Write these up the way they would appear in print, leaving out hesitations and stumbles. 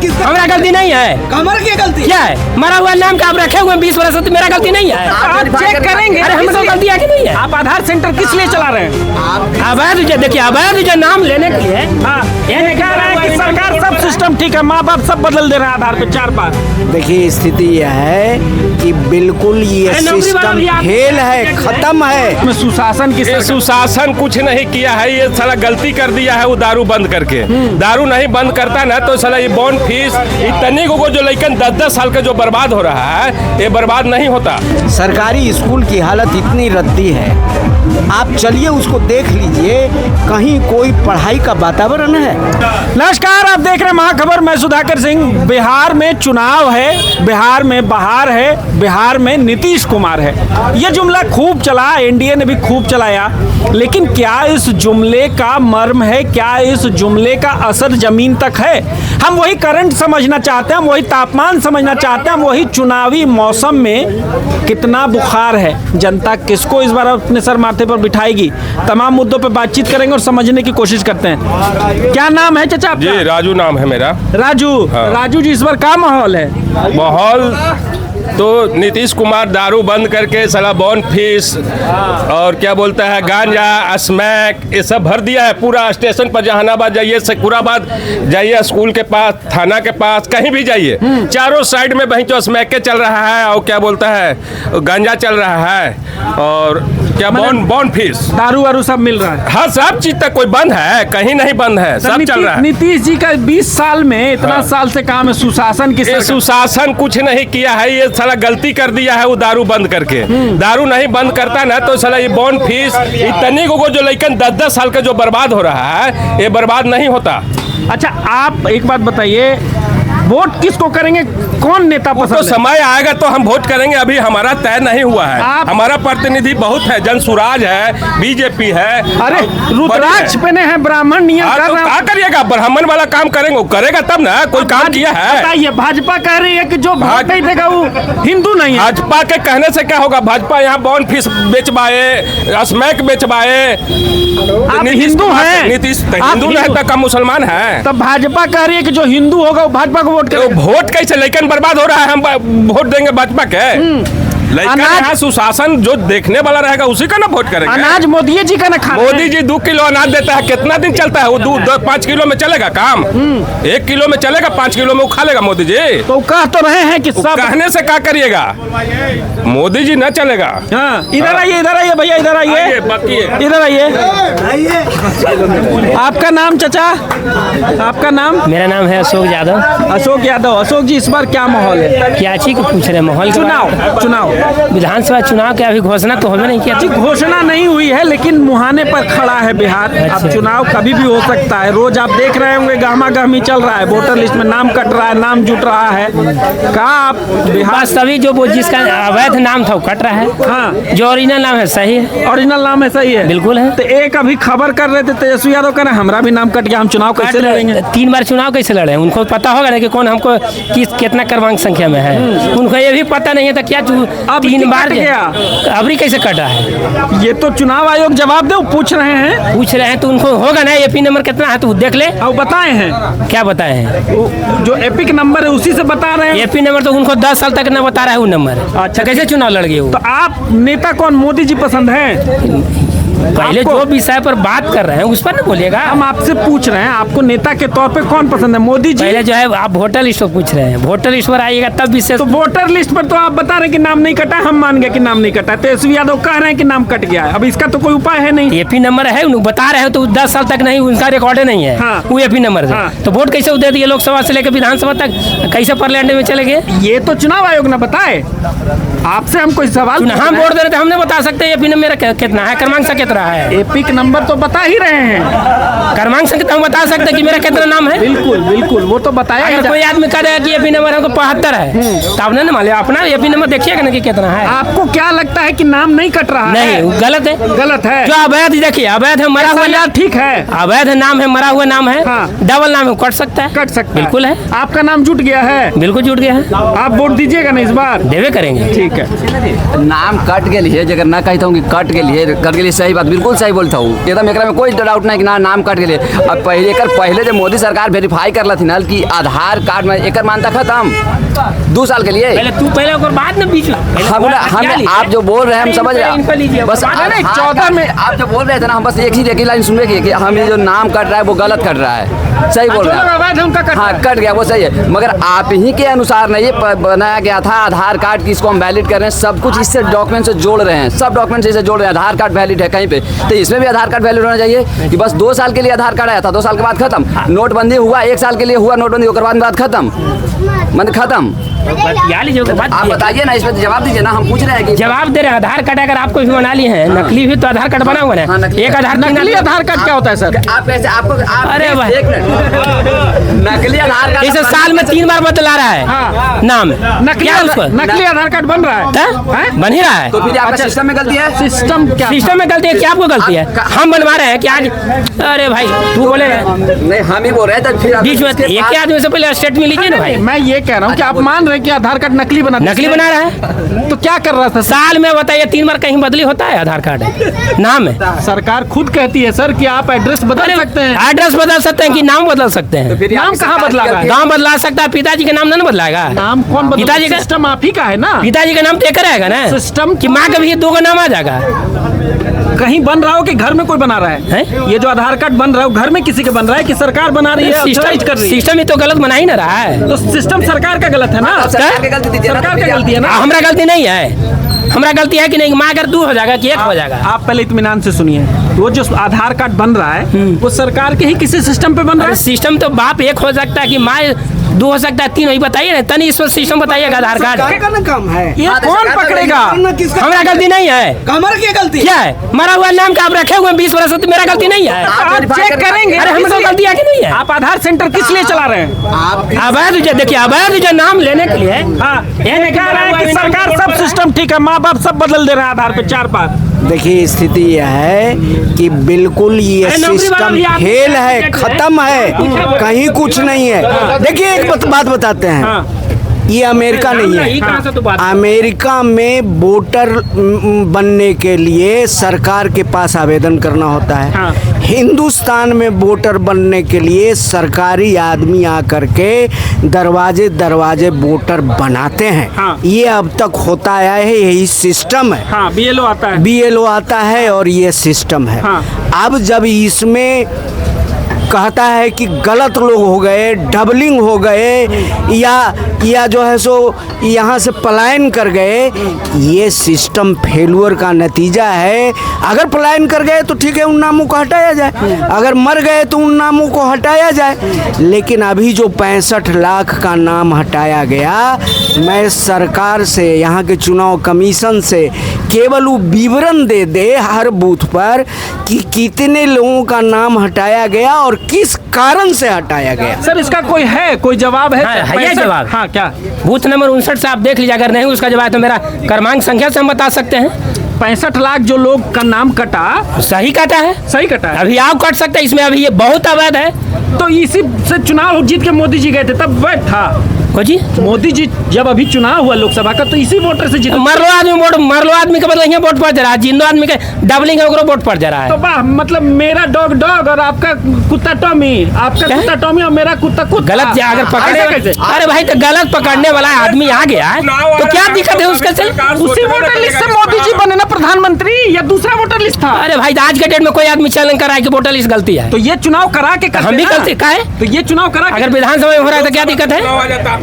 किसका? हमारा गलती नहीं है। कमर की गलती क्या है? मरा हुआ नाम का आप रखे हुए 20 वर्ष से, तो मेरा गलती नहीं है। आप चेक करेंगे। अरे हम तो गलती है कि नहीं है? आप आधार सेंटर किस लिए चला रहे हैं? अवैध जो देखिए, अवैध जो नाम लेने के लिए ये कह रहे हैं कि सरकार सब सिस्टम ठीक है, माँ बाप सब बदल दे रहा है आधार पे 4 बार। देखिए स्थिति यह है कि बिल्कुल ये सिस्टम फेल है, खत्म है। में सुशासन की सुशासन कुछ नहीं किया है, ये साला गलती कर दिया है वो दारू बंद करके। दारू नहीं बंद करता ना तो साला ये बॉन्ड फीस इतने को जो लड़कन 10-10 साल का जो बर्बाद हो रहा है, ये बर्बाद नहीं होता। सरकारी स्कूल की हालत इतनी रद्दी है, आप चलिए उसको देख लीजिए, कहीं कोई पढ़ाई का वातावरण है? नमस्कार, आप देख रहे हैं महाखबर, मैं सुधाकर सिंह। बिहार में चुनाव है, बिहार में बहार है, बिहार में नीतीश कुमार है। ये जुमला खूब चला, एनडीए ने भी खूब चलाया, लेकिन क्या इस जुमले का मर्म है, क्या इस जुमले का असर जमीन तक है? हम वही करंट समझना चाहते हैं, हम वही तापमान समझना चाहते हैं, हम वही चुनावी मौसम में कितना बुखार है, जनता किसको इस बार अपने सर माथे पर बिठाएगी। तमाम मुद्दों पर बातचीत करेंगे और समझने की कोशिश करते हैं। क्या नाम है चाचा आपका? जी राजू नाम है मेरा। राजू। हाँ। राजू जी, इस बार क्या माहौल है? माहौल तो नीतीश कुमार दारू बंद करके साला बॉन्ड फीस और क्या बोलता है गांजा, स्मैक, ये सब भर दिया है पूरा स्टेशन पर। जहानाबाद जाइए, सकुराबाद जाइए, स्कूल के पास, थाना के पास, कहीं भी जाइए, चारों साइड में वहीं तो स्मैक के चल रहा है और क्या बोलता है गांजा चल रहा है और क्या बॉन्ड फीस, दारू वारू सब मिल रहा है। हाँ सब चीज तक कोई बंद है? कहीं नहीं बंद है, सब चल रहा है। नीतीश जी का 20 साल में इतना साल से काम है सुशासन की। सुशासन कुछ नहीं किया है, ये साला गलती कर दिया है वो दारू बंद करके। दारू नहीं बंद करता ना तो साला ये बॉन्ड फीस इतने को जो लड़कन 10-10 साल का जो बर्बाद हो रहा है, ये बर्बाद नहीं होता। अच्छा, आप एक बात बताइए, वोट किसको करेंगे? कौन नेता पसंद तो समय आएगा तो हम वोट करेंगे, अभी हमारा तय नहीं हुआ है। हमारा प्रतिनिधि बहुत है, जनसुराज है, बीजेपी है। अरे रुद्राक्ष पहने हैं, ब्राह्मण नियम कर तो रहे हैं। क्या करिएगा? ब्राह्मण वाला काम करेंगे, वो करेगा तब ना। कोई काम किया है? बताइए, भाजपा कह रही है कि जो वोट नहीं देगा वो हिंदू नहीं है। भाजपा के कहने से क्या होगा? भाजपा यहाँ बॉन्ड फीस बेचवाए, स्मैक बेचवाए। आप हिंदू हैं? नीतीश हिंदू नहीं तो कम मुसलमान है। तब भाजपा कह रही है कि जो हिंदू होगा वो भाजपा को वोट करेगा। वोट कैसे? लेकिन बर्बाद हो रहा है, हम वोट देंगे भाजपा के? यहाँ सुशासन जो देखने वाला रहेगा उसी का ना वोट करेंगे। अनाज मोदी जी का ना खा। मोदी जी 2 किलो अनाज देता है, कितना दिन चलता है वो? 5 किलो में चलेगा काम? 1 किलो में चलेगा? 5 किलो में वो खा लेगा मोदी जी? तो कह तो रहे हैं कि सब कहने से क्या करिएगा? मोदी जी न चलेगा। हाँ, इधर आइए, इधर आइए भैया, इधर आइए, इधर आइए। आपका नाम चाचा? आपका नाम? मेरा नाम है अशोक यादव। अशोक यादव। अशोक जी, इस बार क्या माहौल है? क्या चीज को पूछ रहे हैं? माहौल चुनाव विधानसभा चुनाव के अभी घोषणा तो होने नहीं किया। घोषणा नहीं हुई है, लेकिन मुहाने पर खड़ा है बिहार। अब चुनाव कभी भी हो सकता है। रोज आप देख रहे होंगे गहमा गहमी चल रहा है, वोटर लिस्ट में नाम कट रहा है, नाम जुट रहा है। कहा आप बिहार सभी जो जिसका अवैध नाम था वो कट रहा है। हाँ, जो ओरिजिनल नाम है सही है। ओरिजिनल नाम है सही है, बिल्कुल है। तो एक अभी खबर कर रहे थे तेजस्वी यादव का, हमारा भी नाम कट गया, हम चुनाव कैसे लड़ेंगे? 3 बार चुनाव कैसे लड़े? उनको पता होगा ना कि कौन हमको कितना क्रमांक संख्या में है। उनको ये भी पता नहीं है तो क्या 3 बार गया? अबरी कैसे कटा है? ये तो चुनाव आयोग जवाब दे, पूछ रहे हैं तो उनको होगा ना एपी नंबर कितना है तो देख ले। अब बताए हैं? क्या बताए हैं? जो एपिक नंबर है उसी से बता रहे हैं। एपी नंबर तो उनको 10 साल तक ना बता रहा है वो नंबर। अच्छा, कैसे चुनाव लड़ गए वो? तो आप नेता कौन, मोदी जी पसंद है? पहले जो विषय पर बात कर रहे हैं उस पर ना बोलिएगा। हम आपसे पूछ रहे हैं, आपको नेता के तौर पे कौन पसंद है? मोदी जी? पहले जो है आप वोटर लिस्ट पर पूछ रहे हैं, वोटर लिस्ट पर आइएगा तब विषय। तो वोटर लिस्ट पर तो आप बता रहे हैं कि नाम नहीं कटा, हम मान गए कि नाम नहीं कटा। तेजस्वी यादव कह रहे हैं कि नाम कट गया है, अब इसका तो कोई उपाय है नहीं। एपी नंबर है, उनको बता रहे हो तो 10 साल तक नहीं, उनका रिकॉर्ड नहीं है। हाँ। वो एपी नंबर है। तो वोट कैसे दे दिए? लोकसभा से लेकर विधानसभा तक कैसे पार्लियामेंट में चले गए? ये तो चुनाव आयोग ना बताए, आपसे हम कोई सवाल। हम वोट दे रहे थे, हमने बता सकते हैं एपी नंबर मेरा कितना है, क्रमांक संख्या कितना है। एपिक नंबर तो बता ही रहे हैं, क्रमांक संख्या हम बता सकते हैं कि मेरा कितना नाम है। बिल्कुल बिल्कुल, वो तो बताया। अगर कोई आदमी कह रहा है कि एपी नंबर हमको 75 है तो आपने ना मान लिया अपना एपी नंबर देखिएगा ना कि कितना है। आपको क्या लगता है कि नाम नहीं कट रहा है? नहीं, गलत है, गलत है। जो अवैध, देखिए अवैध है, मरा हुआ नाम ठीक है, अवैध नाम है, मरा हुआ नाम है। हाँ। डबल नाम है, कट सकता है, कट सकता है। बिल्कुल है। आपका नाम जुट गया है? बिल्कुल जुट गया है। आप वोट दीजिएगा ना इस बार? देवे करेंगे। ठीक है। नाम कट के लिए जगह ना कहता हूँ कि कट के लिए सही बात बात बिल्कुल सही बोलता हूँ एकदम, एकरा में कोई डाउट नहीं कि ना नाम कट गए। अब पहले जब मोदी सरकार वेरीफाई कर ला थी ना कि आधार कार्ड में एक मानता खत्म 2 साल के लिए। पहले और बाद में बीच हम आप जो बोल रहे हैं हम समझ रहे हैं, बस 14 में आप जो बोल रहे थे ना, हम बस एक ही लाइन सुन रहे कि हम ये जो नाम कट रहा है वो गलत कट रहा है, सही बोल रहे हैं। हाँ कट गया वो सही है, मगर आप ही के अनुसार नहीं ये बनाया गया था आधार कार्ड की, इसको हम वैलिड कर रहे हैं, सब कुछ इससे डॉक्यूमेंट से जोड़ रहे हैं, सब डॉक्यूमेंट से जोड़ रहे हैं। आधार कार्ड वैलिड है कहीं पे, तो इसमें भी आधार कार्ड वैलिड होना चाहिए कि बस 2 साल के लिए आधार कार्ड आया था, 2 साल के बाद खत्म। नोटबंदी हुआ 1 साल के लिए हुआ नोटबंदी, उसके बाद खत्म, मतलब खत्म। आप बताइए ना, इसमें जवाब दीजिए ना, हम पूछ रहे हैं कि जवाब दे रहे हैं। आधार कार्ड अगर आपको भी बना लिए हैं, नकली भी तो आधार कार्ड बना हुआ है। एक आधार नकली आधार कार्ड क्या होता है सर? आप कैसे आपको अरे भाई, नकली आधार कार्ड इसे साल में 3 बार बदला रहा है नाम, नकली आधार कार्ड बन रहा है, बन ही रहा है। तो फिर आपका सिस्टम में गलती है। सिस्टम क्या? सिस्टम में गलती है क्या? आपको गलती है? हम बनवा रहे हैं कि आज? अरे भाई तू बोले नहीं, हम ही बोल रहे हैं, फिर बीच में एक आदमी से पहले स्टेटमेंट लीजिए ना भाई। मैं ये कह रहा हूँ कि आप मान रहे हैं कि आधार कार्ड नकली बना रहा है, तो क्या कर रहा था? साल में बताइए 3 बार कहीं बदली होता है आधार कार्ड नाम में? सरकार खुद कहती है सर कि आप एड्रेस बदल सकते हैं। एड्रेस बदल सकते हैं कि नाम बदल सकते हैं? नाम कहाँ बदला? गाँव बदला सकता है, पिताजी का नाम नहीं बदलाएगा। नाम कौन बदला? पिताजी का सिस्टम आप ही का है ना। पिताजी का नाम तो एक रहेगा ना सिस्टम कि माँ का भी 2 का नाम आ जाएगा। कहीं बन रहा हो कि घर में कोई बना रहा है? ये जो आधार कार्ड बन रहा है घर में किसी के बन रहा है कि सरकार बना रही है? सिस्टम ही तो गलत बना ही ना रहा है, तो सिस्टम सरकार का गलत है ना, सरकार का गलती है ना। हमारा गलती नहीं है, हमारा गलती है कि नहीं माँ अगर 2 हो जाएगा कि 1 हो जाएगा। आप पहले इत्मीनान से सुनिए, वो जो आधार कार्ड बन रहा है वो सरकार के ही किसी सिस्टम पे बन रहा है। सिस्टम तो बाप 1 हो सकता है कि माँ 2 हो सकता है, 3 वही बताइए ना, तनी इसमें सिस्टम बताइएगा। आधार कार्ड का ना काम है, ये कौन पकड़ेगा? हमारा गलती नहीं है। हमारा क्या गलती क्या है? मरा हुआ नाम का आप रखे हुए 20 वर्ष से, मेरा गलती नहीं है। आप चेक करेंगे। अरे हमारा गलती है कि नहीं है? आप आधार सेंटर किस लिए चला रहे हैं? अवैध देखिए, अवैध नाम लेने के लिए। हाँ, ये कह रहे हैं कि सरकार सब सिस्टम ठीक है, माँ बाप सब बदल दे रहे हैं आधार पे 4-5। देखिए स्थिति यह है कि बिल्कुल ये सिस्टम फेल है, खत्म है, कहीं कुछ नहीं है। देखिए एक बात बताते हैं, ये अमेरिका नहीं है। अमेरिका में वोटर बनने के लिए सरकार के पास आवेदन करना होता है। हिंदुस्तान में वोटर बनने के लिए सरकारी आदमी आकर के दरवाजे दरवाजे वोटर बनाते हैं। ये अब तक होता आया है, यही सिस्टम है। BLO आता है, BLO आता है और ये सिस्टम है। अब जब इसमें कहता है कि गलत लोग हो गए, डबलिंग हो गए या जो है सो यहाँ से पलायन कर गए, ये सिस्टम फेलुअर का नतीजा है। अगर पलायन कर गए तो ठीक है, उन नामों को हटाया जाए, अगर मर गए तो उन नामों को हटाया जाए। लेकिन अभी जो 65 लाख का नाम हटाया गया, मैं सरकार से, यहाँ के चुनाव कमीशन से केवल वो विवरण दे हर बूथ पर कि कितने लोगों का नाम हटाया गया और किस कारण से हटाया गया। सर इसका कोई जवाब है? ये जवाब। हाँ, क्या? बूथ नंबर 59 से आप देख लीजिए, अगर नहीं उसका जवाब तो मेरा क्रमांक संख्या से हम बता सकते हैं। 65 लाख जो लोग का नाम कटा, सही कटा है, सही कटा है। अभी आप कट सकते हैं इसमें, अभी ये बहुत अवैध है। तो इसी से चुनाव जीत के मोदी जी गए थे, तब वैध था। जी मोदी जी जब अभी चुनाव हुआ लोकसभा का, तो इसी वोटर से जीते। मरलो आदमी के बदले वोट पड़ जा रहा है, जिंदो आदमी के डबलिंग है वोट पड़ जा रहा है। तो वाह, मतलब मेरा डॉग और आपका कुत्ता टॉमी, आपका कुत्ता टॉमी और मेरा कुत्ता कुत्ता। गलत अगर पकड़ने, अरे भाई तो गलत पकड़ने वाला आदमी आ गया है तो क्या दिक्कत है उसके से? उसी वोटर लिस्ट से मोदी जी बने ना प्रधानमंत्री, या दूसरा वोटर लिस्ट था? अरे भाई आज के डेट में कोई आदमी चैलेंज कराए कि वोटर लिस्ट गलती है, तो ये चुनाव करा के हम भी गलती का है। तो ये चुनाव करा, अगर विधानसभा में हो रहा है तो क्या दिक्कत है?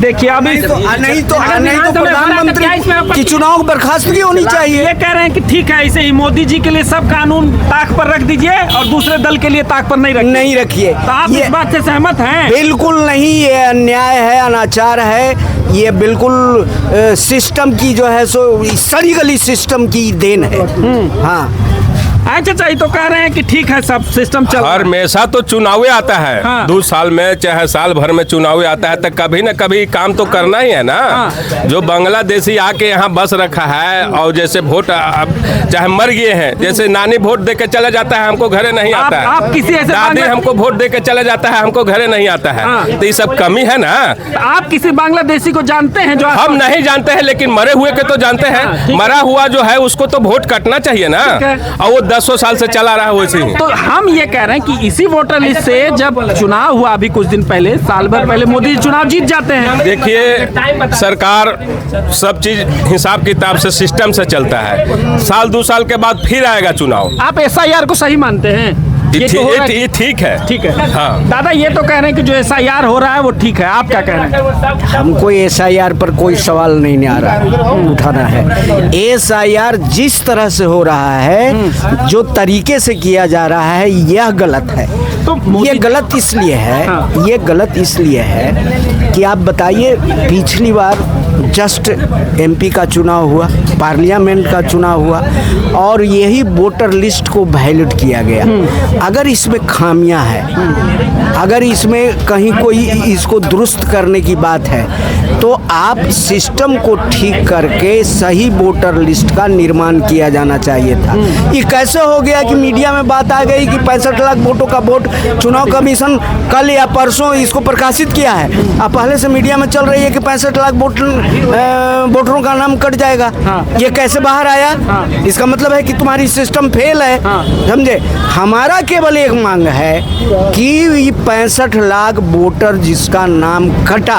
देखिए अभी नहीं तो प्रधानमंत्री की चुनाव बर्खास्तगी होनी चाहिए। ये कह रहे हैं कि ठीक है, ऐसे ही मोदी जी के लिए सब कानून ताक पर रख दीजिए और दूसरे दल के लिए ताक पर नहीं रखिए। तो आप इस बात से सहमत हैं? बिल्कुल नहीं, ये अन्याय है, अनाचार है, ये बिल्कुल सिस्टम की जो है सो सड़ी गली सिस्टम की देन है। हाँ अच्छा, तो कह रहे हैं कि ठीक है सब सिस्टम चल रहा है। हमेशा तो चुनाव आता है। 2 साल में चाहे साल भर में चुनाव आता है, तो कभी न कभी काम तो करना ही है ना। जो बांग्लादेशी आके यहाँ बस रखा है और जैसे वोट चाहे मर गए हैं, जैसे नानी वोट दे के चला जाता है, हमको घरे नहीं आता है। आप किसी ऐसे दादी हमको वोट दे के चला जाता है, हमको घरे नहीं आता है। तो ये सब कमी है ना। आप किसी बांग्लादेशी को जानते हैं? जो हम नहीं जानते हैं, लेकिन मरे हुए के तो जानते हैं। मरा हुआ जो है उसको तो वोट कटना चाहिए ना। और वो 10 साल से चला रहा है वैसे ही। तो हम ये कह रहे हैं कि इसी वोटर लिस्ट से जब चुनाव हुआ अभी कुछ दिन पहले, साल भर पहले मोदी चुनाव जीत जाते हैं। देखिए सरकार सब चीज हिसाब किताब से सिस्टम से चलता है, साल 2 साल के बाद फिर आएगा चुनाव। आप SIR को सही मानते हैं? ये तो हो रहा है। ठीक है। ठीक है। हाँ। दादा ये तो कह रहे हैं कि जो SIR हो रहा है वो ठीक है, आप क्या कह रहे हैं? हमको SIR पर कोई सवाल नहीं आ रहा उठाना है। SIR जिस तरह से हो रहा है, जो तरीके से किया जा रहा है, यह गलत है। तो ये गलत इसलिए है, हाँ। ये गलत इसलिए है कि आप बताइए, पिछली बार जस्ट MP का चुनाव हुआ, पार्लियामेंट का चुनाव हुआ और यही वोटर लिस्ट को वैलिड किया गया। अगर इसमें खामियां हैं, अगर इसमें कहीं कोई इसको दुरुस्त करने की बात है, तो आप सिस्टम को ठीक करके सही वोटर लिस्ट का निर्माण किया जाना चाहिए था। ये कैसे हो गया कि मीडिया में बात आ गई कि 65 लाख वोटों का वोट चुनाव कमीशन कल या परसों इसको प्रकाशित किया है। अब पहले से मीडिया में चल रही है कि 65 लाख वोटरों का नाम कट जाएगा। ये कैसे बाहर आया? इसका मतलब है कि तुम्हारी सिस्टम फेल है। समझे? हमारा केवल एक मांग है कि 65 लाख वोटर जिसका नाम कटा,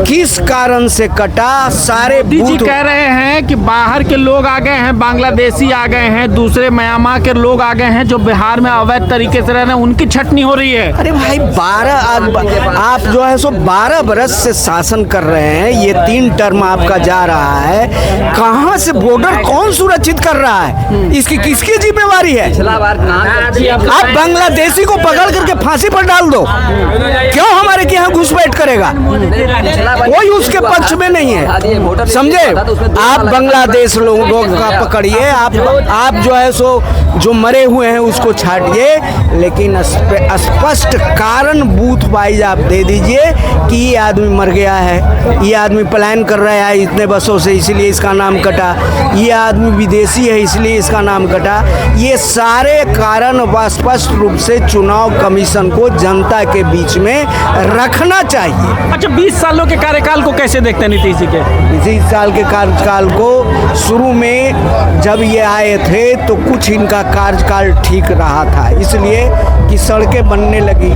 किस कारण से कटा, सारे मोदी जी बूथ कह रहे हैं कि बाहर के लोग आ गए हैं, बांग्लादेशी आ गए हैं, दूसरे म्यांमार के लोग आ गए हैं जो बिहार में अवैध तरीके से रह रहे हैं, उनकी छटनी हो रही है। अरे भाई, 12 आप जो है सो 12 बरस से शासन कर रहे हैं, ये 3 टर्म आपका जा रहा है। कहाँ से बॉर्डर कौन सुरक्षित कर रहा है? इसकी किसकी जिम्मेवारी है? आप बांग्लादेशी को पकड़ करके फांसी पर डाल दो, क्यों हमारे के यहाँ घुसपैठ करेगा? कोई उसके पक्ष में नहीं है। समझे? आप बांग्लादेश लोगों का पकड़िए, आप जो है सो जो मरे हुए हैं उसको छाटिए, लेकिन स्पष्ट कारण बूथ वाइज आप दे दीजिए कि ये आदमी मर गया है, ये आदमी पलायन कर रहा है इतने बसों से इसलिए इसका नाम कटा, ये आदमी विदेशी है इसलिए इसका नाम कटा। ये सारे कारण स्पष्ट रूप से चुनाव कमीशन को जनता के बीच में रखना चाहिए। अच्छा, 20 सालों के कार्यकाल को कैसे देखते हैं नीतीश जी के? 20 साल के कार्यकाल को शुरू में जब ये आए थे तो कुछ इनका कार्यकाल ठीक रहा था, इसलिए कि सड़कें बनने लगी,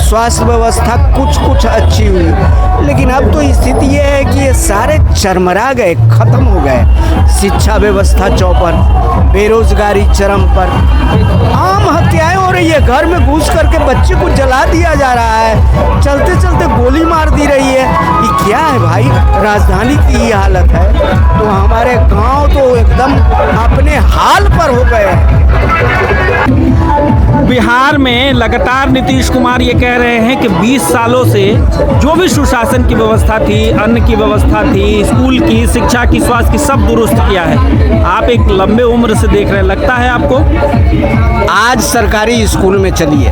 स्वास्थ्य व्यवस्था कुछ अच्छी हुई। लेकिन अब तो स्थिति ये है कि ये सारे चरमरा गए, खत्म हो गए। शिक्षा व्यवस्था चौपट, बेरोजगारी चरम पर, आम हत्याएं हो रही है, घर में घुस करके बच्चे को जला दिया जा रहा है, चलते चलते गोली मार दी रही है। ये क्या है भाई? राजधानी की ये हालत है तो हमारे गांव तो एकदम अपने हाल पर हो गए। बिहार में लगातार नीतीश कुमार ये कह रहे हैं कि 20 सालों से जो भी सुशासन की व्यवस्था थी, अन्न की व्यवस्था थी, स्कूल की, शिक्षा की, स्वास्थ्य की, सब दुरुस्त किया है। आप एक लंबे उम्र से देख रहे हैं, लगता है आपको? आज सरकारी स्कूल में चलिए,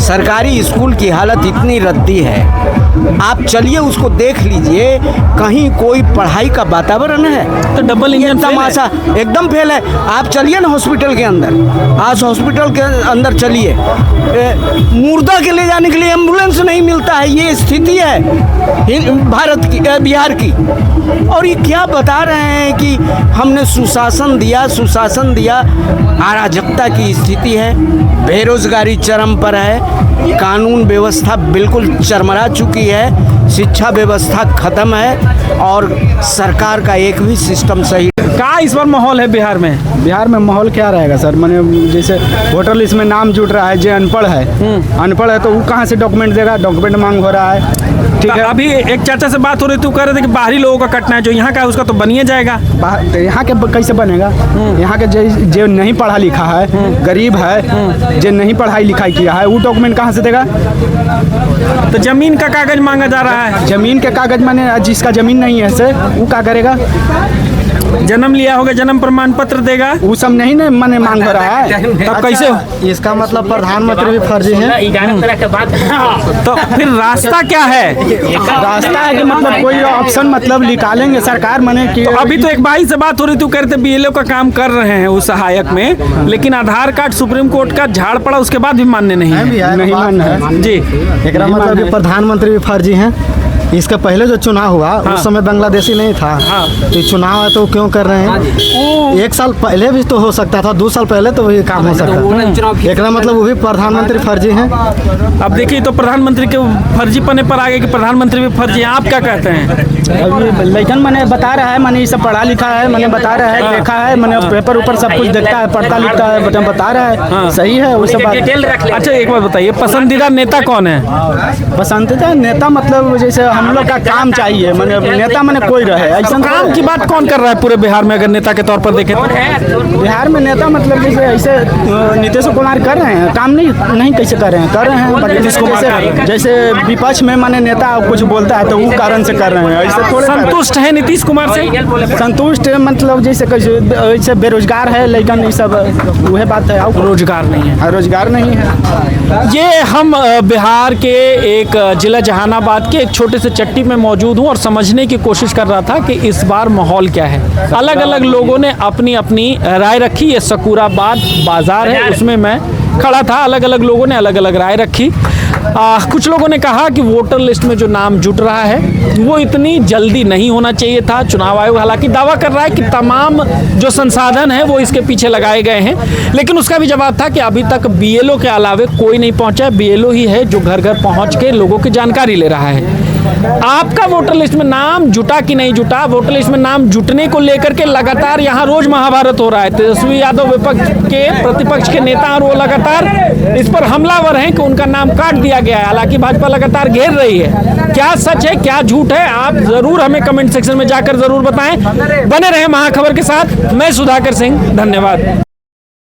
सरकारी स्कूल की हालत इतनी रद्दी है, आप चलिए उसको देख लीजिए, कहीं कोई पढ़ाई का वातावरण है? तो डबल इंजन तमाशा एकदम फेल है। आप चलिए ना हॉस्पिटल के अंदर, आज हॉस्पिटल के अंदर चलिए, मुर्दा के ले जाने के लिए एम्बुलेंस नहीं मिलता है। ये स्थिति है भारत की, बिहार की। और ये क्या बता रहे हैं कि हमने सुशासन दिया। अराजकता की स्थिति है, बेरोजगारी चरम पर है, कानून व्यवस्था बिल्कुल चरमरा चुकी है, शिक्षा व्यवस्था खत्म है और सरकार का एक भी सिस्टम सही। क्या इस बार माहौल है बिहार में? बिहार में माहौल क्या रहेगा सर? मैंने जैसे वोटर लिस्ट में नाम जुट रहा है, जो अनपढ़ है तो वो कहाँ से डॉक्यूमेंट देगा? डॉक्यूमेंट मांग हो रहा है। ठीक है, अभी एक चाचा से बात हो रही थी, वो कह रहे थे कि बाहरी लोगों का कटना है, जो यहाँ का है उसका तो बनिए जाएगा। तो यहाँ के कैसे बनेगा? यहाँ के जो नहीं पढ़ा लिखा है, गरीब है, जो नहीं पढ़ाई लिखाई किया है, वो डॉक्यूमेंट कहाँ से देगा? तो जमीन का कागज मांगा जा रहा है। जमीन के कागज माने जिसका जमीन नहीं है से वो क्या करेगा? जन्म लिया होगा, जन्म प्रमाण पत्र देगा, वो सब नहीं ना माने मांग हो रहा है। तब कैसे हो? इसका मतलब प्रधानमंत्री भी फर्जी है। तो फिर रास्ता क्या है? रास्ता है कि मतलब कोई ऑप्शन मतलब निकालेंगे सरकार मने कि तो अभी तो एक भाई से बात हो रही थी, कह रहे थे BLO का काम कर रहे हैं उस सहायक में, लेकिन आधार कार्ड सुप्रीम कोर्ट का झाड़ पड़ा उसके बाद भी मान्य नहीं है। नहीं मानना है जी, एक मतलब प्रधानमंत्री भी फर्जी हैं। इसका पहले जो चुनाव हुआ उस समय बांग्लादेशी नहीं था। तो चुनाव है तो क्यों कर रहे हैं? 1 साल पहले भी तो हो सकता था, 2 साल पहले तो वही काम हो सकता था। एक मतलब वो भी प्रधानमंत्री फर्जी हैं। अब देखिए तो प्रधानमंत्री के फर्जी पने पर आगे कि प्रधानमंत्री भी फर्जी हैं, आप क्या कहते हैं? अभी लेकिन मैंने बता रहा है, मैंने ये सब पढ़ा लिखा है, मैंने बता रहा है, देखा है, मैंने पेपर ऊपर सब कुछ देखता है, पढ़ता लिखता है, बता रहा है सही है वो सब बात। अच्छा एक बात बताइए, पसंदीदा नेता कौन है? पसंदीदा नेता मतलब जैसे हम लोग का काम चाहिए, मैंने नेता मैंने कोई रहे ऐसा काम की बात कौन कर रहा है पूरे बिहार में, अगर नेता के तौर पर देखें तो? बिहार में नेता मतलब जैसे ऐसे नीतीश कुमार कर रहे हैं काम, नहीं कैसे कर रहे हैं जैसे विपक्ष में माने नेता कुछ बोलता है तो वो कारण से कर रहे हैं, ऐसे थोड़े। संतुष्ट है नीतीश कुमार से? संतुष्ट मतलब जैसे ऐसे बेरोजगार है, लेकिन ये सब वह बात है, रोजगार नहीं है, रोजगार नहीं है। ये हम बिहार के एक जिला जहानाबाद के एक छोटे से चट्टी में मौजूद हूँ और समझने की कोशिश कर रहा था कि इस बार माहौल क्या है। अलग अलग लोगों ने अपनी अपनी राय रखी। ये सकूराबाद बाजार है, उसमें मैं खड़ा था, अलग अलग लोगों ने अलग अलग राय रखी। कुछ लोगों ने कहा कि वोटर लिस्ट में जो नाम जुट रहा है वो इतनी जल्दी नहीं होना चाहिए था। चुनाव आयोग हालांकि दावा कर रहा है कि तमाम जो संसाधन है वो इसके पीछे लगाए गए हैं, लेकिन उसका भी जवाब था कि अभी तक बीएलओ के अलावे कोई नहीं पहुंचा। बीएलओ ही है जो घर घर पहुंच के लोगों की जानकारी ले रहा है। आपका वोटर लिस्ट में नाम जुटा कि नहीं जुटा? वोटर लिस्ट में नाम जुटने को लेकर के लगातार यहाँ रोज महाभारत हो रहा है। तेजस्वी यादव विपक्ष के प्रतिपक्ष के नेता और वो लगातार इस पर हमलावर हैं कि उनका नाम काट दिया गया है। हालांकि भाजपा लगातार घेर रही है। क्या सच है क्या झूठ है, आप जरूर हमें कमेंट सेक्शन में जाकर जरूर बताएं। बने रहे महाखबर के साथ, मैं सुधाकर सिंह, धन्यवाद।